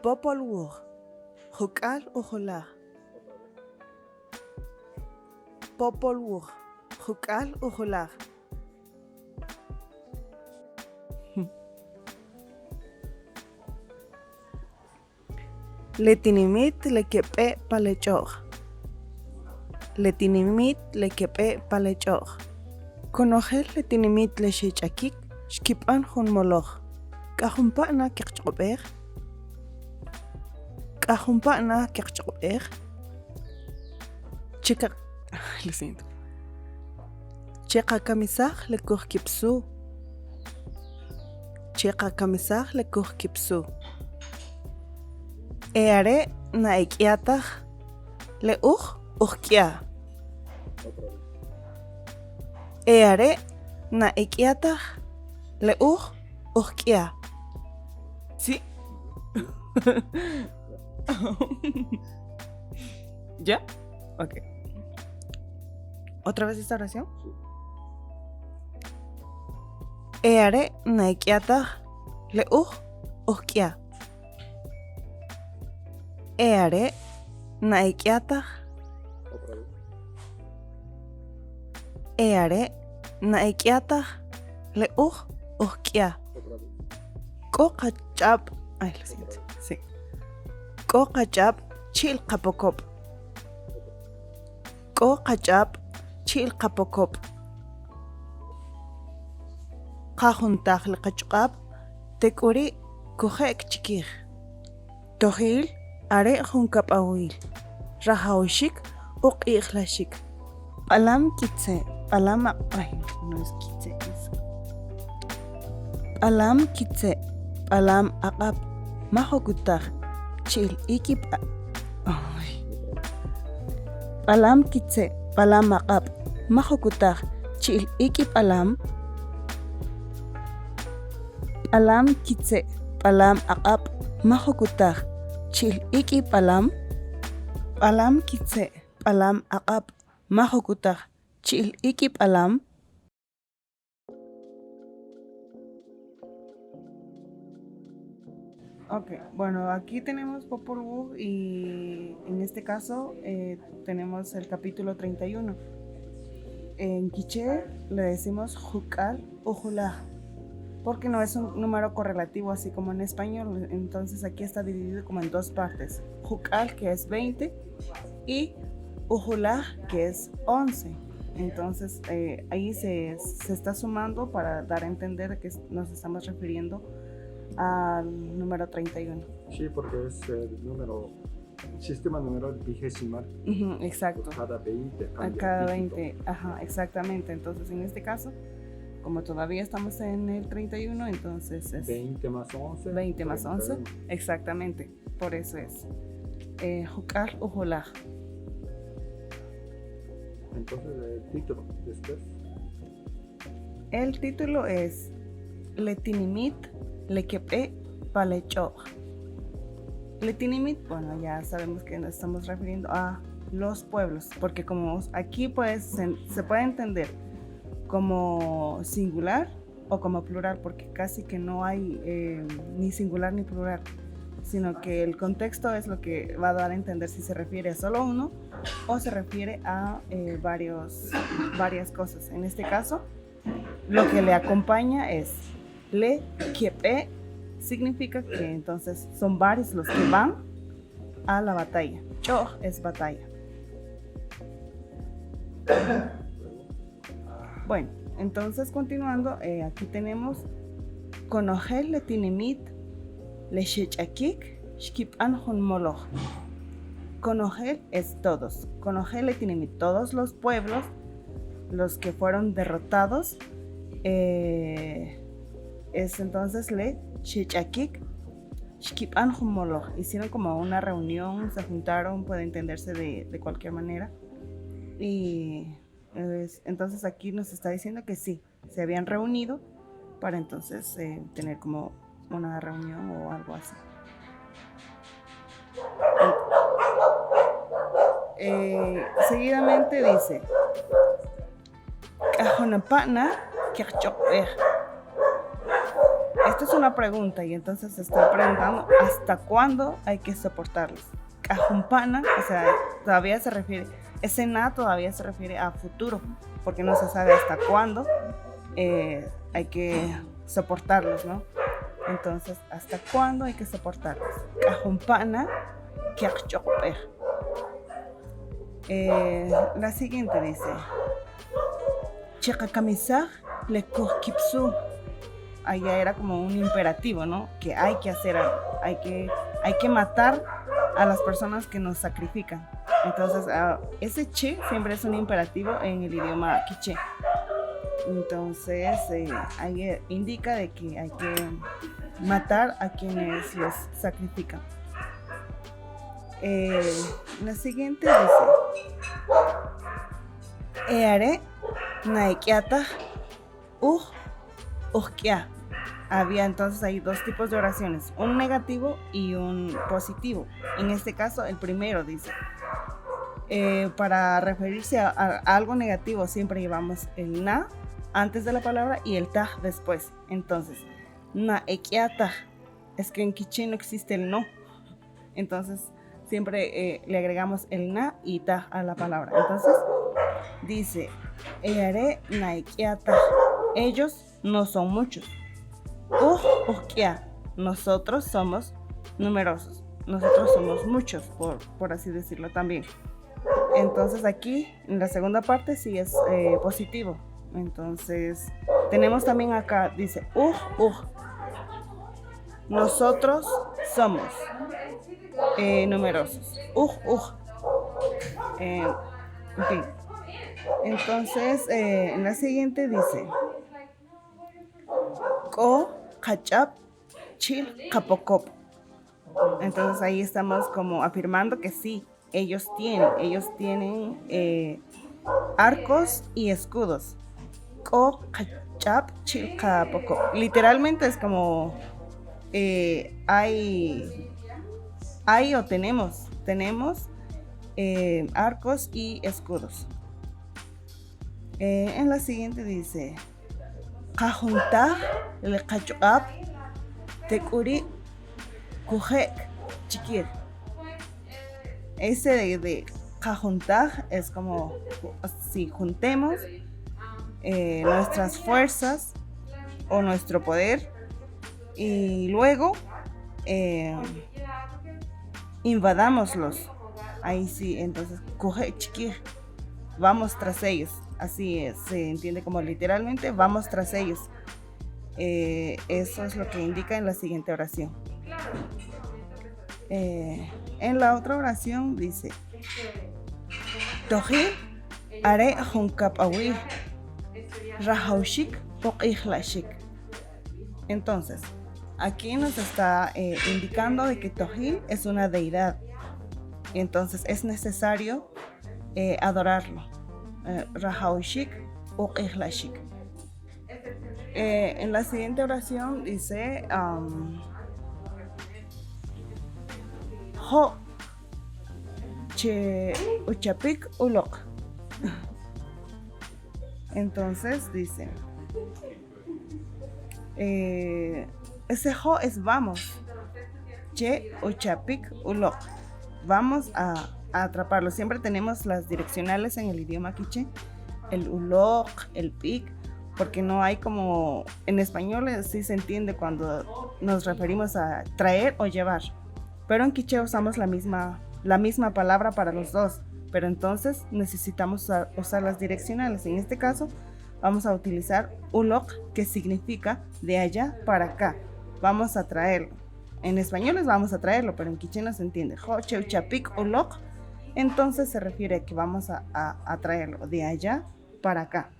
Popolwur, Jukal Ujular. Popolwur, Jukal Ujular. Letinimit lekepe palechor. Letinimit lekepe palechor. Konojel letinimit lechichakik, xkipan jun moloch. Kajumpana kirchqober. Kajumpana kirchqober. Chica, lo siento. Checa camisaj le kipsu. Checa camisaj le kipsu. Eare na ikiataj le ujkia. Eare na ikiataj le ujkia. ¿Sí? ¿Ya? Ok. ¿Otra vez esta oración? Sí. Eare na ikiataj le ujkia. Eare na ikiataj. Otra vez. Eare na ikiataj le ujkia. Otra vez. Kokachab. Ay, lo siento. Sí. Kokachab chilqapokop. Kokachab chilqapokop. Qajuntaj liqachqab tekuri kujek chikij. Tojil are junkapawil. Rajawshik uq'iqlashik. Palam kitse. Palam ay, no es kitse. Es palam kitse. Palam aqab. Mahokutaj. Chil ikip. Ay. Palam kitse. Palam aqab. Mahokutaj. Chil ikip alam. Palam kitse. Palam aqab. Mahokutaj. Chil iki palam. Palam kitse. Palam aqab. Mahokutaj. Chil iki palam. Ok, bueno, aquí tenemos Popol Vuh y en este caso tenemos el capítulo 31. En quiché le decimos Jukal Ujulah, porque no es un número correlativo así como en español. Entonces aquí está dividido como en dos partes. Jukal, que es 20, y Ujulah, que es 11. Entonces ahí se está sumando para dar a entender que nos estamos refiriendo al número 31. Sí, porque es el número, sistema número vigesimal. Exacto. Cada 20 A cambia cada dígito. 20, ajá, exactamente. Entonces en este caso, como todavía estamos en el 31, entonces es 20 más 11. 20 más 11, 31. exactamente. Por eso es Jukal Ujulah. Entonces el título después. El título es Letinimit Lekepe Palechoj. Letinimit, bueno, ya sabemos que nos estamos refiriendo a los pueblos, porque como aquí pues se puede entender como singular o como plural, porque casi que no hay ni singular ni plural, sino que el contexto es lo que va a dar a entender si se refiere a solo uno o se refiere a varias cosas. En este caso, lo que le acompaña es le kepe, significa que entonces son varios los que van a la batalla. Choj es batalla. Bueno, entonces continuando, aquí tenemos Konojel letinimit leshechakik shkipan jun moloch. Konojel es todos. Konojel letinimit, todos los pueblos, los que fueron derrotados. Es entonces le shechakik shkipan jun moloch. Hicieron como una reunión, se juntaron, puede entenderse de cualquier manera. Y entonces aquí nos está diciendo que sí, se habían reunido para entonces tener como una reunión o algo así. Seguidamente dice Kajonapana kirchokbej. Esto es una pregunta y entonces se está preguntando hasta cuándo hay que soportarlos. Cajumpana, o sea, todavía se refiere, ese na todavía se refiere a futuro, porque no se sabe hasta cuándo hay que soportarlos, ¿no? Entonces, ¿hasta cuándo hay que soportarlos? Cajumpana, kiakchoper. La siguiente dice, Chekakamisaj le kipsu. Allá era como un imperativo, ¿no? Que hay que hacer algo, hay que matar a las personas que nos sacrifican. Entonces, ese che siempre es un imperativo en el idioma quiché. Entonces, ahí indica de que hay que matar a quienes los sacrifican. La siguiente dice, Eare naikiata uhkia. Había entonces ahí dos tipos de oraciones, un negativo y un positivo. En este caso, el primero dice, para referirse a algo negativo siempre llevamos el na antes de la palabra y el taj después. Entonces, na ekiata, es que en quiché no existe el no. Entonces, siempre le agregamos el na y taj a la palabra. Entonces, dice, eare na ekiata, ellos no son muchos. Uhkia, nosotros somos numerosos, nosotros somos muchos, por así decirlo también. Entonces aquí en la segunda parte sí es positivo. Entonces tenemos también acá, dice nosotros somos numerosos. En fin. Entonces en la siguiente dice, Ko kachap chil kapokop. Entonces ahí estamos como afirmando que sí, ellos tienen arcos y escudos. Ko kachap chil kapokop. Literalmente es como hay o tenemos arcos y escudos. En la siguiente dice, Kajunta le kachuap tekuri kujek chiquir. Ese de kajunta es como si juntemos nuestras fuerzas o nuestro poder y luego invadámoslos. Ahí sí, entonces kujek chiquir, vamos tras ellos. Así se entiende como literalmente, vamos tras ellos. Eso es lo que indica en la siguiente oración. En la otra oración dice, Tohi are hunkap awi rahaushik pokichlashik. Entonces, aquí nos está indicando de que Tohi es una deidad. Entonces es necesario adorarlo. Rahaushik o Ihlashik. En la siguiente oración dice Ho Che Uchapik Ulok. Entonces dice ese Ho es vamos. Che Uchapik Ulok. Vamos a atraparlo. Siempre tenemos las direccionales en el idioma quiché, el ulok, el pik, porque no hay como en español sí se entiende cuando nos referimos a traer o llevar, pero en quiché usamos la misma palabra para los dos, pero entonces necesitamos usar las direccionales. En este caso vamos a utilizar ulok, que significa de allá para acá, vamos a traerlo. En español es vamos a traerlo, pero en quiché no se entiende. Ho cheuchapik ulok. Entonces se refiere a que vamos a traerlo de allá para acá.